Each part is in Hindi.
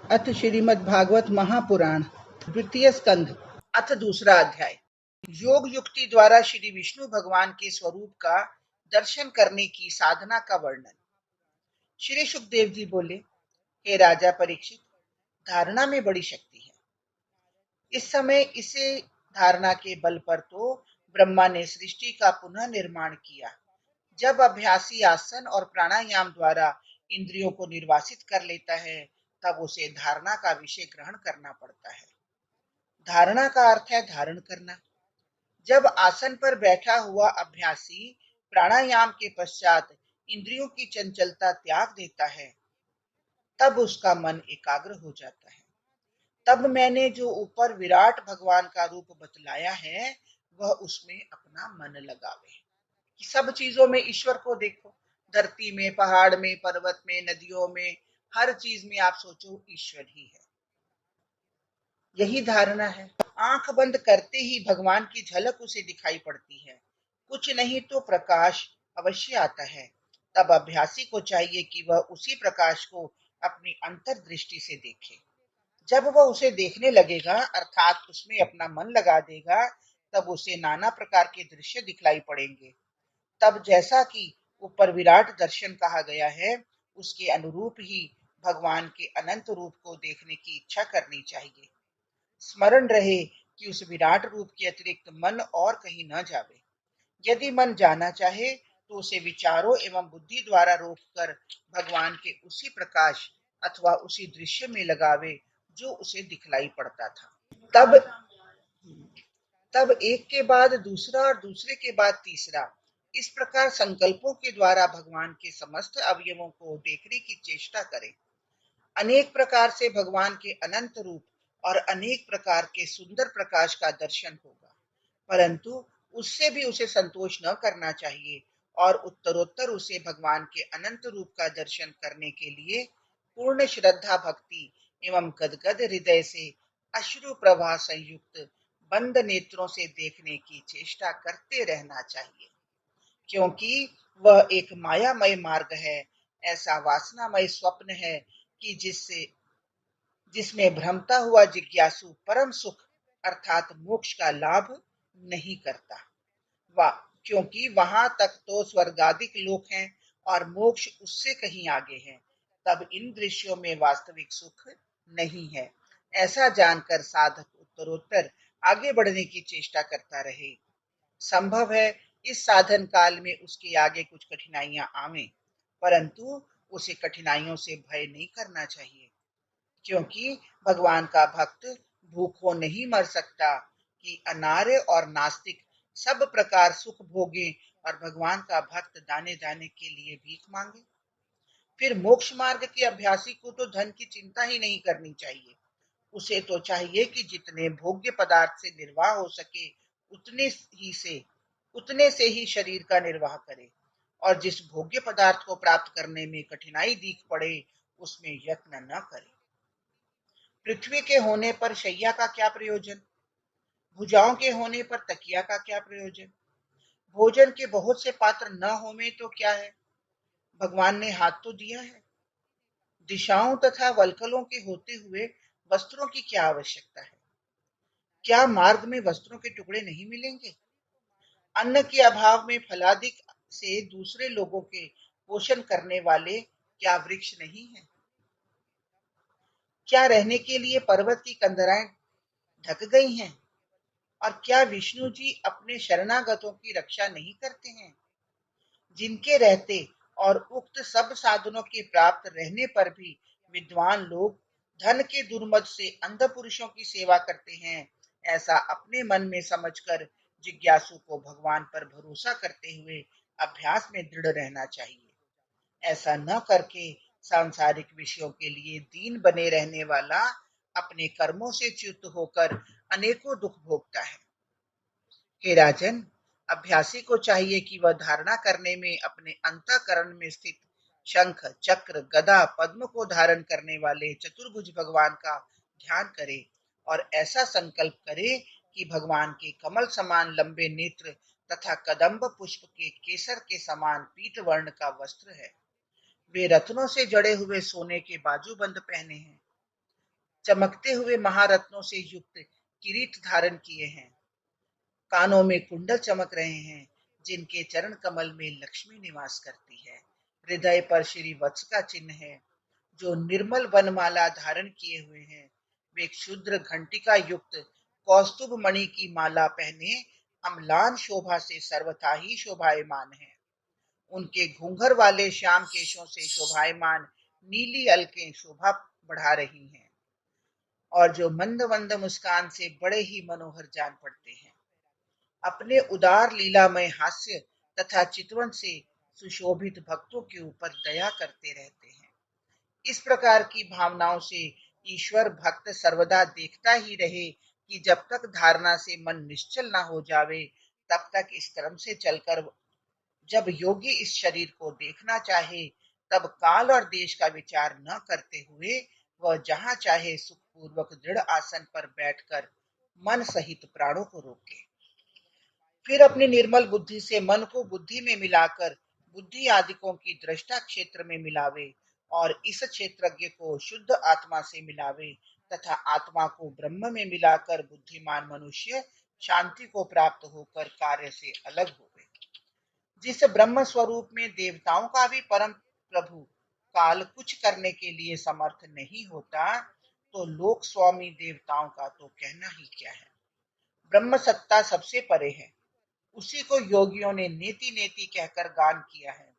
अथ श्रीमद् भागवत महापुराण द्वितीय स्कंध अथ दूसरा अध्याय। योग युक्ति द्वारा श्री विष्णु भगवान के स्वरूप का दर्शन करने की साधना का वर्णन। श्री सुखदेव जी बोले, हे राजा परीक्षित, धारणा में बड़ी शक्ति है। इस समय इसे धारणा के बल पर तो ब्रह्मा ने सृष्टि का पुनः निर्माण किया। जब अभ्यासी आसन और प्राणायाम द्वारा इंद्रियों को निर्वासित कर लेता है, तब उसे धारणा का विषय ग्रहण करना पड़ता है। धारणा का अर्थ है धारण करना। जब आसन पर बैठा हुआ अभ्यासी प्राणायाम के पश्चात इंद्रियों की चंचलता त्याग देता है, तब उसका मन एकाग्र हो जाता है। तब मैंने जो ऊपर विराट भगवान का रूप बतलाया है, वह उसमें अपना मन लगावे। सब चीजों में ईश्वर को देखो। धरती में, पहाड़ में, पर्वत में, नदियों में, हर चीज में आप सोचो ईश्वर ही है। यही धारणा है। आंख बंद करते ही भगवान की झलक उसे दिखाई पड़ती है। कुछ नहीं तो प्रकाश अवश्य आता है। तब अभ्यासी को चाहिए कि वह उसी प्रकाश को अपनी अंतर्दृष्टि से देखे। जब वह उसे देखने लगेगा, अर्थात उसमें अपना मन लगा देगा, तब उसे नाना प्रकार के दृश्य दिखलाई पड़ेंगे। तब जैसा कि ऊपर विराट दर्शन कहा गया है, उसके अनुरूप ही भगवान के अनंत रूप को देखने की इच्छा करनी चाहिए। स्मरण रहे कि उस विराट रूप के अतिरिक्त मन और कहीं न जावे। यदि मन जाना चाहे तो उसे विचारों एवं बुद्धि द्वारा रोककर भगवान के उसी प्रकाश अथवा उसी दृश्य में लगावे जो उसे दिखलाई पड़ता था। तब तब एक के बाद दूसरा और दूसरे के बाद तीसरा, इस प्रकार संकल्पों के द्वारा भगवान के समस्त अवयवों को देखने की चेष्टा करें। अनेक प्रकार से भगवान के अनंत रूप और अनेक प्रकार के सुंदर प्रकाश का दर्शन होगा, परंतु उससे भी उसे संतोष न करना चाहिए और उत्तरोत्तर उसे भगवान के अनंत रूप का दर्शन करने के लिए पूर्ण श्रद्धा भक्ति एवं गदगद हृदय से अश्रु प्रवाह संयुक्त बंद नेत्रों से देखने की चेष्टा करते रहना चाहिए, क्योंकि वह एक मायामय मार्ग है, ऐसा वासनामय स्वप्न है कि जिसमें भ्रमता हुआ जिज्ञासु परम सुख अर्थात मोक्ष का लाभ नहीं करता। वाह, क्योंकि वहां तक तो स्वर्गादिक लोक हैं और मोक्ष उससे कहीं आगे है। तब इन दृश्यों में वास्तविक सुख नहीं है। ऐसा जानकर साधक उत्तरोत्तर आगे बढ़ने की चेष्टा करता रहे। संभव है इस साधन काल में उसके आगे कुछ कठिनाइयां आवें, परंतु उसे कठिनाइयों से भय नहीं करना चाहिए, क्योंकि भगवान का भक्त भूखों नहीं मर सकता कि अनार्य और नास्तिक सब प्रकार सुख भोगे और भगवान का भक्त दाने दाने के लिए भीख मांगे। फिर मोक्ष मार्ग के अभ्यासी को तो धन की चिंता ही नहीं करनी चाहिए। उसे तो चाहिए कि जितने भोग्य पदार्थ से निर्वाह हो सके उतने से ही शरीर का निर्वाह करे, और जिस भोग्य पदार्थ को प्राप्त करने में कठिनाई दिख पड़े उसमें यत्न न करे। पृथ्वी के होने पर शैया का क्या प्रयोजन, भुजाओं के होने पर तकिया का क्या प्रयोजन, भोजन के बहुत से पात्र न होने तो क्या है, भगवान ने हाथ तो दिया है। दिशाओं तथा वल्कलों के होते हुए वस्त्रों की क्या आवश्यकता है, क्या मार्ग में वस्त्रों के टुकड़े नहीं मिलेंगे। अन्न के अभाव में फलादिक से दूसरे लोगों के पोषण करने वाले क्या वृक्ष नहीं है, क्या रहने के लिए पर्वत की कंदराएं ढक गई हैं, और क्या विष्णु जी अपने शरणागतों की रक्षा नहीं करते हैं। जिनके रहते और उक्त सब साधनों के प्राप्त रहने पर भी विद्वान लोग धन के दुर्मद से अंध पुरुषों की सेवा करते हैं, ऐसा अपने मन में समझकर जिज्ञासु को भगवान पर भरोसा करते हुए अभ्यास में दृढ़ रहना चाहिए। ऐसा न करके सांसारिक विषयों के लिए दीन बने रहने वाला अपने कर्मों से च्युत होकर अनेकों दुख भोगता है। हे राजन, अभ्यासी को चाहिए कि वह धारणा करने में अपने अंतःकरण में स्थित शंख, चक्र, गदा, पद्म को धारण करने वाले चतुर्भुज भगवान का ध्यान करे और ऐसा संकल्प करे कि भगवान के कमल समान लंबे नेत्र तथा कदम्ब पुष्प के केसर के समान पीत वर्ण का वस्त्र है। वे रत्नों से जड़े हुए सोने के बाजूबंद पहने हैं। चमकते हुए महारत्नों से युक्त किरीट धारण किए हैं, कानों में कुंडल चमक रहे हैं, जिनके चरण कमल में लक्ष्मी निवास करती है। हृदय पर श्री वत्स का चिन्ह है, जो निर्मल वनमाला धारण किए हुए हैं। वे क्षुद्र घंटिका युक्त कौस्तुभ मणि की माला पहने अम्लान शोभा से सर्वथा ही शोभायमान है। उनके घूंघर वाले श्याम केशों से शोभायमान नीली अलकें शोभा बढ़ा रही हैं, और जो मंद मंद मुस्कान से बड़े ही मनोहर जान पड़ते हैं। अपने उदार लीलामय हास्य तथा चितवन से सुशोभित भक्तों के ऊपर दया करते रहते हैं। इस प्रकार की भावनाओं से ईश्वर भक्त सर्वदा देखता ही रहे कि जब तक धारणा से मन निश्चल न हो जावे, तब तक इस क्रम से चलकर जब योगी इस शरीर को देखना चाहे, तब काल और देश का विचार न करते हुए वह जहां चाहे सुखपूर्वक दृढ़ आसन पर बैठकर मन सहित प्राणों को रोके। फिर अपनी निर्मल बुद्धि से मन को बुद्धि में मिलाकर बुद्धि आदिकों की दृष्टा क्षेत्र में मिलावे, और इस क्षेत्रज्ञ को शुद्ध आत्मा से मिलावे, तथा आत्मा को ब्रह्म में मिलाकर बुद्धिमान मनुष्य शांति को प्राप्त होकर कार्य से अलग होवे। जिस ब्रह्म स्वरूप में देवताओं का भी परम प्रभु काल कुछ करने के लिए समर्थ नहीं होता, तो लोक स्वामी देवताओं का तो कहना ही क्या है। ब्रह्म सत्ता सबसे परे है, उसी को योगियों ने नेति नेति कहकर गान किया है,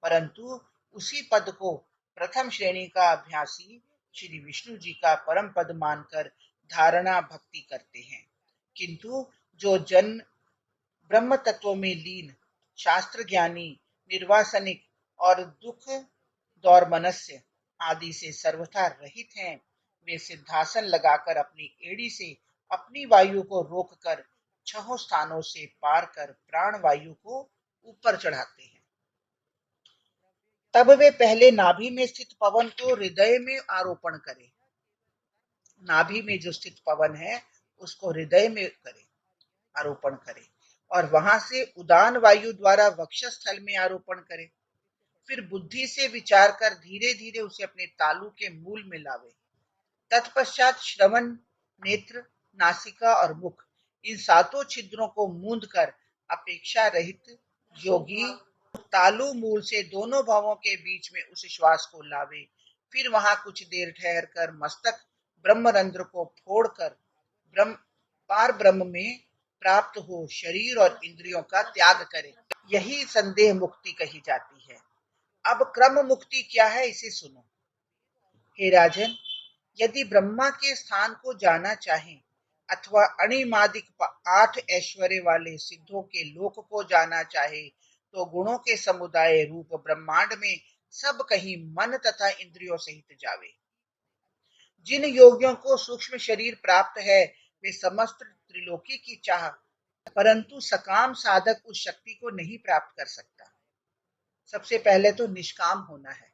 परंतु उसी पद को प्रथम श्रेणी का अभ्यासी श्री विष्णु जी का परम पद मानकर धारणा भक्ति करते हैं। किंतु जो जन ब्रह्म तत्व में लीन, शास्त्र ज्ञानी, निर्वासनिक और दुख दौर्मनस्य आदि से सर्वथा रहित हैं, वे सिद्धासन लगाकर अपनी एड़ी से अपनी वायु को रोककर छहों स्थानों से पार कर प्राण वायु को ऊपर चढ़ाते हैं। तब वे पहले नाभि में स्थित पवन को हृदय में आरोपण करें। नाभि में जो स्थित पवन है उसको हृदय में करें, आरोपण करें, और वहां से उदान वायु द्वारा वक्षस्थल में आरोपण करें। फिर बुद्धि से विचार कर धीरे धीरे उसे अपने तालू के मूल में लावे। तत्पश्चात श्रवण, नेत्र, नासिका और मुख, इन सातों छिद्रों को मूंद कर अपेक्षा रहित योगी तालु मूल से दोनों भावों के बीच में उस श्वास को लावे। फिर वहां कुछ देर ठहर कर मस्तक ब्रह्मरंध्र को फोड़कर ब्रह्म पार ब्रह्म में प्राप्त हो शरीर और इंद्रियों का त्याग करे। यही संदेह मुक्ति कही जाती है। अब क्रम मुक्ति क्या है, इसे सुनो। हे राजन, यदि ब्रह्मा के स्थान को जाना चाहें अथवा अणिमादिक 8 ऐश्वर्य वाले सिद्धों के लोक को जाना चाहे, तो गुणों के समुदाय रूप ब्रह्मांड में सब कहीं मन तथा इंद्रियों सहित जावे। जिन योगियों को सूक्ष्म शरीर प्राप्त है, वे समस्त त्रिलोकी की चाह, परंतु सकाम साधक उस शक्ति को नहीं प्राप्त कर सकता। सबसे पहले तो निष्काम होना है,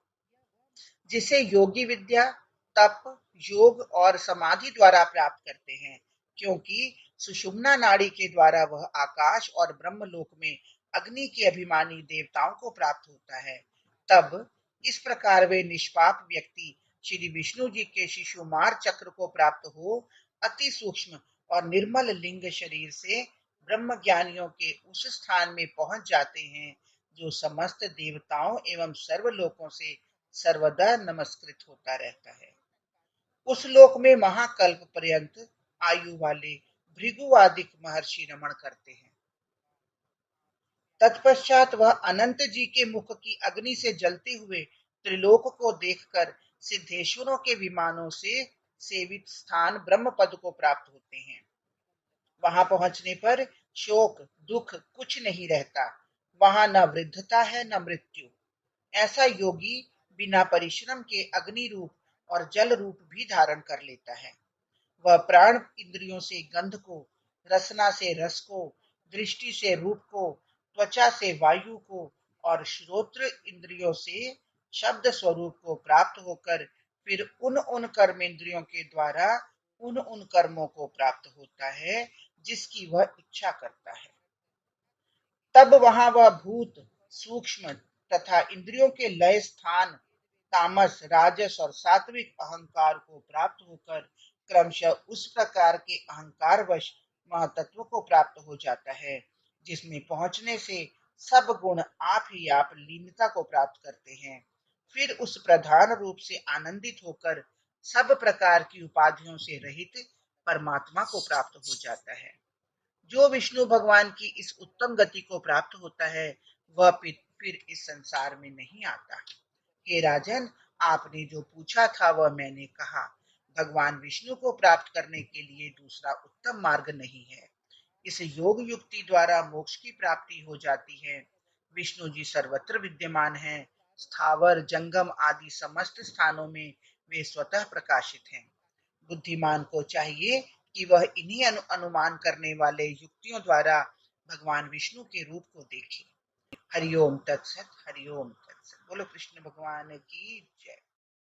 जिसे योगी विद्या, तप, योग और समाधि द्वारा प्राप्त करते हैं, क्योंकि सुषुम्ना नाड़ी के द्वारा वह आकाश और ब्रह्मलोक में अग्नि के अभिमानी देवताओं को प्राप्त होता है। तब इस प्रकार वे निष्पाप व्यक्ति श्री विष्णु जी के शिशुमार चक्र को प्राप्त हो अति सूक्ष्म और निर्मल लिंग शरीर से ब्रह्म ज्ञानियों के उस स्थान में पहुंच जाते हैं, जो समस्त देवताओं एवं सर्वलोकों से सर्वदा नमस्कृत होता रहता है। उस लोक में महाकल्प पर्यंत आयु वाले भृगुवादिक महर्षि रमण करते हैं। तत्पश्चात वह अनंत जी के मुख की अग्नि से जलते हुए त्रिलोक को देखकर सिद्धेश्वरों के विमानों से सेवित स्थान ब्रह्म पद को प्राप्त होते हैं। वहां पहुंचने पर शोक दुख कुछ नहीं रहता। वहां न वृद्धता है न मृत्यु। ऐसा योगी बिना परिश्रम के अग्नि रूप और जल रूप भी धारण कर लेता है। वह प्राण इंद्रियों से गंध को, रसना से रस को, दृष्टि से रूप को, त्वचा से वायु को और श्रोत्र इंद्रियों से शब्द स्वरूप को प्राप्त होकर फिर उन उन कर्मेंद्रियों के द्वारा उन उन कर्मों को प्राप्त होता है जिसकी वह इच्छा करता है। तब वहां वह भूत, सूक्ष्म तथा इंद्रियों के लय स्थान तामस, राजस और सात्विक अहंकार को प्राप्त होकर क्रमशः उस प्रकार के अहंकारवश महतत्व को प्राप्त हो जाता है जिसमें पहुंचने से सब गुण आप ही आप लीनता को प्राप्त करते हैं। फिर उस प्रधान रूप से आनंदित होकर सब प्रकार की उपाधियों से रहित परमात्मा को प्राप्त हो जाता है। जो विष्णु भगवान की इस उत्तम गति को प्राप्त होता है वह फिर इस संसार में नहीं आता। हे राजन, आपने जो पूछा था वह मैंने कहा। भगवान विष्णु को प्राप्त करने के लिए दूसरा उत्तम मार्ग नहीं है। इस योग युक्ति द्वारा मोक्ष की प्राप्ति हो जाती है। विष्णु जी सर्वत्र विद्यमान हैं। स्थावर जंगम आदि समस्त स्थानों में वे स्वतः प्रकाशित हैं। बुद्धिमान को चाहिए कि वह इन्हीं अनुमान करने वाले युक्तियों द्वारा भगवान विष्णु के रूप को देखे। हरिओम तत्सत, हरिओम तत्सत। बोलो कृष्ण भगवान की जय।